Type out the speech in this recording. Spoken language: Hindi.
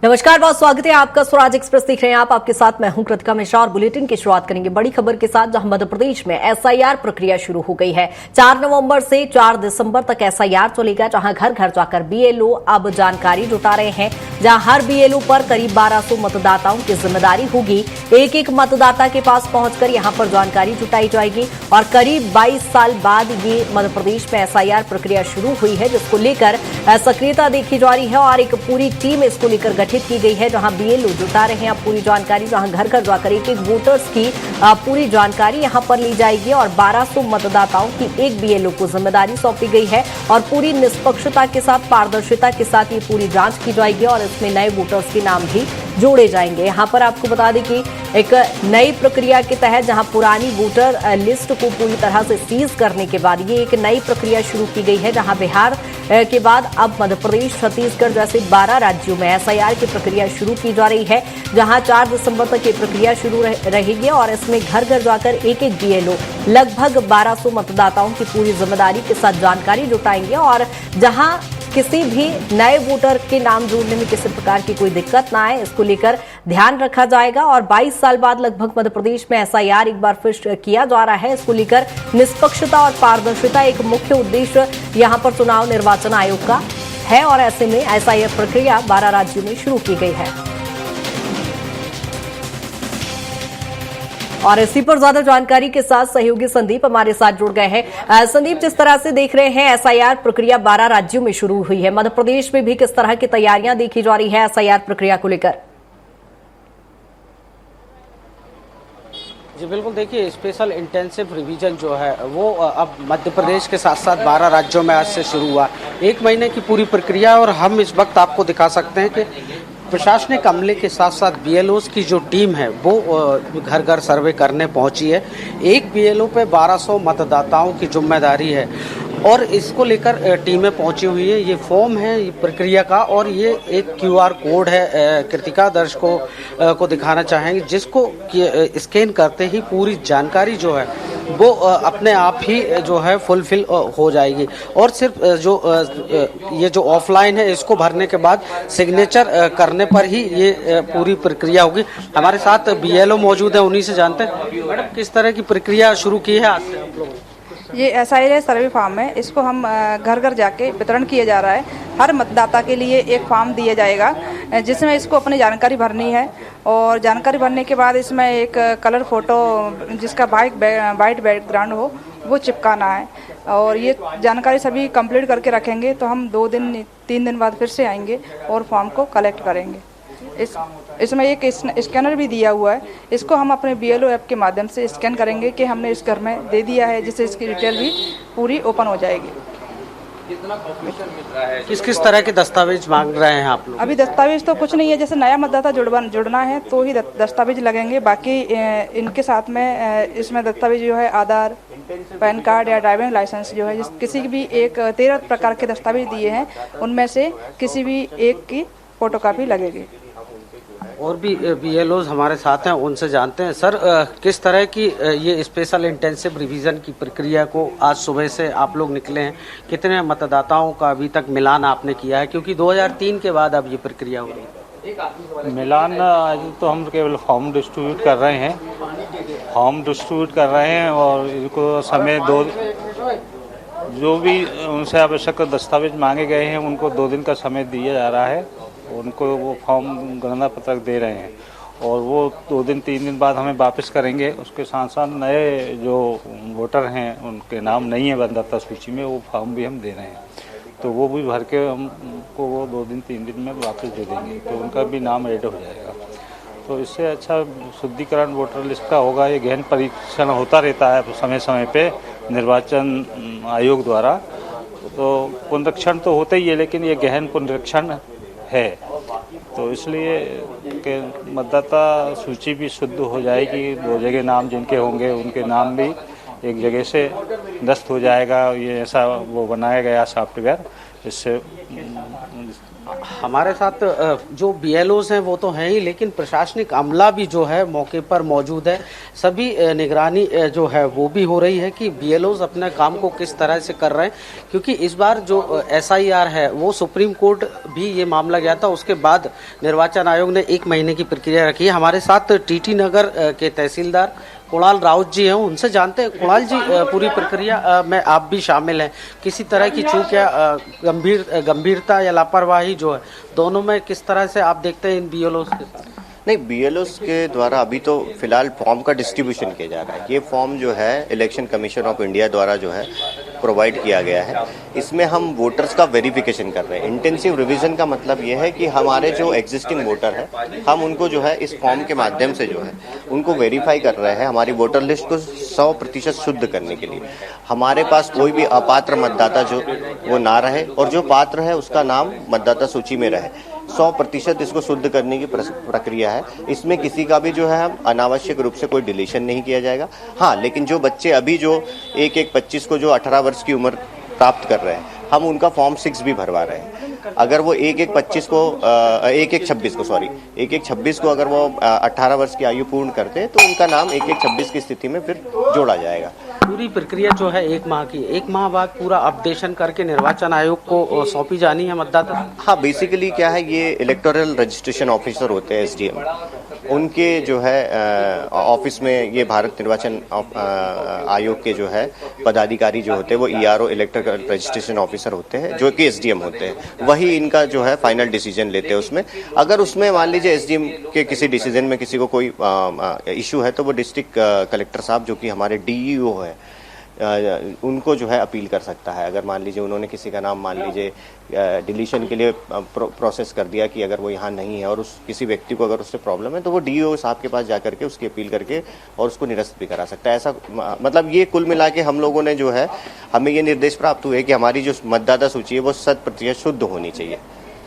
नमस्कार, बहुत स्वागत है आपका। स्वराज एक्सप्रेस देख रहे हैं आप। आपके साथ मैं हूं कृतिका मिश्रा और बुलेटिन की शुरुआत करेंगे बड़ी खबर के साथ, जहां मध्य प्रदेश में एसआईआर प्रक्रिया शुरू हो गई है। 4 नवंबर से 4 दिसंबर तक एसआईआर चलेगा, जहां घर घर जाकर बीएलओ अब जानकारी जुटा रहे हैं। जहां हर बीएलओ पर करीब 1200 मतदाताओं की जिम्मेदारी होगी। एक एक मतदाता के पास पहुंचकर यहां पर जानकारी जुटाई जाएगी और करीब 22 साल बाद ये मध्य प्रदेश में एसआईआर प्रक्रिया शुरू हुई है, जिसको लेकर सक्रियता देखी जा रही है और एक पूरी टीम इसको लेकर गठित की गई है, जहां बीएलओ जुटा रहे हैं अब पूरी जानकारी। जहां घर घर जाकर एक एक वोटर्स की पूरी जानकारी यहां पर ली जाएगी और 1200 मतदाताओं की एक बीएलओ को जिम्मेदारी सौंपी गई है और पूरी निष्पक्षता के साथ, पारदर्शिता के साथ ये पूरी जांच की जाएगी और इसमें नए वोटर्स के नाम भी जोड़े जाएंगे। यहां पर आपको बता दें कि एक नई प्रक्रिया के तहत जहां पुरानी वोटर लिस्ट को पूरी तरह से सीज करने के बाद ये एक नई प्रक्रिया शुरू की गई है, जहां बिहार के बाद अब मध्य प्रदेश, छत्तीसगढ़ जैसे 12 राज्यों में एसआईआर की प्रक्रिया शुरू की जा रही है। जहां 4 दिसंबर तक ये प्रक्रिया शुरू रहेगी और इसमें घर घर जाकर एक एक बीएलओ लगभग 1200 मतदाताओं की पूरी जिम्मेदारी के साथ जानकारी जुटाएंगे और जहां किसी भी नए वोटर के नाम जोड़ने में किसी प्रकार की कोई दिक्कत ना आए, इसको लेकर ध्यान रखा जाएगा। और 22 साल बाद लगभग मध्य प्रदेश में एसआईआर एक बार फिर किया जा रहा है। इसको लेकर निष्पक्षता और पारदर्शिता एक मुख्य उद्देश्य यहां पर चुनाव निर्वाचन आयोग का है और ऐसे में एसआईआर प्रक्रिया 12 राज्यों में शुरू की गई है। और इसी पर ज्यादा जानकारी के साथ सहयोगी संदीप हमारे साथ जुड़ गए हैं। संदीप, जिस तरह से देख रहे हैं एसआईआर प्रक्रिया 12 राज्यों में शुरू हुई है, मध्य प्रदेश में भी किस तरह की तैयारियां देखी जा रही है एसआईआर प्रक्रिया को लेकर? जी बिल्कुल, देखिए स्पेशल इंटेंसिव रिवीजन जो है वो अब मध्य प्रदेश के साथ साथ 12 राज्यों में आज से शुरू हुआ। 1 महीने की पूरी प्रक्रिया और हम इस वक्त आपको दिखा सकते हैं कि प्रशासनिक अमले के साथ साथ बीएलओस की जो टीम है वो घर घर सर्वे करने पहुंची है। एक बीएलओ पे 1200 मतदाताओं की जिम्मेदारी है और इसको लेकर टीमें पहुंची हुई है। ये फॉर्म है ये प्रक्रिया का और ये एक क्यूआर कोड है। कृतिका दर्शकों को दिखाना चाहेंगे, जिसको स्कैन करते ही पूरी जानकारी जो है वो अपने आप ही जो है फुलफिल हो जाएगी और सिर्फ ये जो ऑफलाइन है इसको भरने के बाद सिग्नेचर करने पर ही ये पूरी प्रक्रिया होगी। हमारे साथ बीएलओ मौजूद है, उन्हीं से जानते हैं। मैडम, किस तरह की प्रक्रिया शुरू की है आज से आप लोगों ने? ये एसआईआर सर्वे फॉर्म है, इसको हम घर घर जाके वितरण किया जा रहा है। हर मतदाता के लिए एक फॉर्म दिया जाएगा जिसमें इसको अपनी जानकारी भरनी है और जानकारी भरने के बाद इसमें एक कलर फोटो जिसका वाइट बैकग्राउंड हो वो चिपकाना है और ये जानकारी सभी कंप्लीट करके रखेंगे तो हम 2-3 दिन बाद फिर से आएंगे और फॉर्म को कलेक्ट करेंगे। इसमें एक स्कैनर भी दिया हुआ है, इसको हम अपने बीएलओ ऐप के माध्यम से स्कैन करेंगे कि हमने इस घर में दे दिया है, जिससे इसकी डिटेल भी पूरी ओपन हो जाएगी। किस किस तरह के दस्तावेज मांग रहे हैं आप लोग? अभी दस्तावेज तो कुछ नहीं है, जैसे नया मतदाता जुड़ना है तो ही दस्तावेज लगेंगे। बाकी इनके साथ में इसमें दस्तावेज जो है आधार, पैन कार्ड या ड्राइविंग लाइसेंस जो है किसी भी एक 13 प्रकार के दस्तावेज दिए हैं, उनमें से किसी भी एक की फोटोकॉपी लगेगी। और भी बीएलओज हमारे साथ हैं, उनसे जानते हैं। सर, किस तरह की ये स्पेशल इंटेंसिव रिवीजन की प्रक्रिया को आज सुबह से आप लोग निकले हैं, कितने मतदाताओं का अभी तक मिलान आपने किया है, क्योंकि 2003 के बाद अब ये प्रक्रिया हो रही है? मिलान आज तो हम केवल फॉर्म डिस्ट्रीब्यूट कर रहे हैं और इनको समय जो भी उनसे आवश्यक दस्तावेज मांगे गए हैं उनको 2 दिन का समय दिया जा रहा है। उनको वो फॉर्म गणना पत्रक दे रहे हैं और वो 2-3 दिन बाद हमें वापस करेंगे। उसके साथ साथ नए जो वोटर हैं उनके नाम नहीं है मतदाता सूची में, वो फॉर्म भी हम दे रहे हैं, तो वो भी भर के हमको वो 2-3 दिन में वापस दे देंगे, तो उनका भी नाम ऐड हो जाएगा। तो इससे अच्छा शुद्धिकरण वोटर लिस्ट का होगा। ये गहन परीक्षण होता रहता है समय समय पे निर्वाचन आयोग द्वारा, तो पुनरीक्षण तो होता ही है, लेकिन ये गहन पुनरीक्षण है, तो इसलिए कि मतदाता सूची भी शुद्ध हो जाएगी। 2 जगह नाम जिनके होंगे उनके नाम भी एक जगह से दस्त हो जाएगा। ये ऐसा वो बनाया गया सॉफ्टवेयर, इससे हमारे साथ जो BLOs हैं वो तो हैं ही, लेकिन प्रशासनिक अमला भी जो है मौके पर मौजूद है। सभी निगरानी जो है वो भी हो रही है कि BLOs अपने काम को किस तरह से कर रहे हैं, क्योंकि इस बार जो SIR है वो सुप्रीम कोर्ट भी ये मामला गया था, उसके बाद निर्वाचन आयोग ने 1 महीने की प्रक्रिया रखी है। हमारे साथ TT नगर के तहसीलदार कुणाल राउत जी हैं, उनसे जानते हैं। कुणाल जी, पूरी प्रक्रिया में आप भी शामिल हैं, किसी तरह की चूक या गंभीरता या लापरवाही जो है दोनों में किस तरह से आप देखते हैं इन BLOs के साथ? नहीं, BLOs के द्वारा अभी तो फिलहाल फॉर्म का डिस्ट्रीब्यूशन किया जा रहा है। ये फॉर्म जो है इलेक्शन कमीशन ऑफ इंडिया द्वारा जो है प्रोवाइड किया गया है। इसमें हम वोटर्स का वेरिफिकेशन कर रहे हैं। इंटेंसिव रिवीजन का मतलब ये है कि हमारे जो एग्जिस्टिंग वोटर है हम उनको जो है इस फॉर्म के माध्यम से जो है उनको वेरीफाई कर रहे हैं, हमारी वोटर लिस्ट को 100% शुद्ध करने के लिए। हमारे पास कोई भी अपात्र मतदाता जो वो ना रहे और जो पात्र है उसका नाम मतदाता सूची में रहे। 100% इसको शुद्ध करने की प्रक्रिया है। इसमें किसी का भी जो है हम अनावश्यक रूप से कोई डिलीशन नहीं किया जाएगा। हाँ, लेकिन जो बच्चे अभी जो 1/1/25 को जो 18 वर्ष की उम्र प्राप्त कर रहे हैं, हम उनका फॉर्म 6 भी भरवा रहे हैं। अगर वो 1/1/25 को 1/1/26 को अगर वो 18 वर्ष की आयु पूर्ण करते हैं तो उनका नाम 1/1/26 की स्थिति में फिर जोड़ा जाएगा। पूरी प्रक्रिया जो है 1 माह की, 1 माह बाद पूरा अपडेशन करके निर्वाचन आयोग को सौंपी जानी है मतदाता। हाँ, बेसिकली क्या है, ये इलेक्टोरल रजिस्ट्रेशन ऑफिसर होते हैं SDM, उनके जो है ऑफिस में ये भारत निर्वाचन आयोग के जो है पदाधिकारी जो होते हैं वो ERO इलेक्टोरल रजिस्ट्रेशन ऑफिसर होते हैं, जो कि SDM होते हैं। वही इनका जो है फाइनल डिसीजन लेते हैं। उसमें अगर उसमें मान लीजिए SDM के किसी डिसीजन में किसी को कोई इशू है तो वो डिस्ट्रिक्ट कलेक्टर साहब जो कि हमारे DEO है उनको जो है अपील कर सकता है। अगर मान लीजिए उन्होंने किसी का नाम मान लीजिए डिलीशन के लिए प्रोसेस कर दिया कि अगर वो यहाँ नहीं है और उस किसी व्यक्ति को अगर उससे प्रॉब्लम है तो वो DEO साहब के पास जा करके उसकी अपील करके और उसको निरस्त भी करा सकता है। ऐसा मतलब ये कुल मिला के हम लोगों ने जो है हमें ये निर्देश प्राप्त हुए कि हमारी जो मतदाता सूची है वो 100% शुद्ध होनी चाहिए।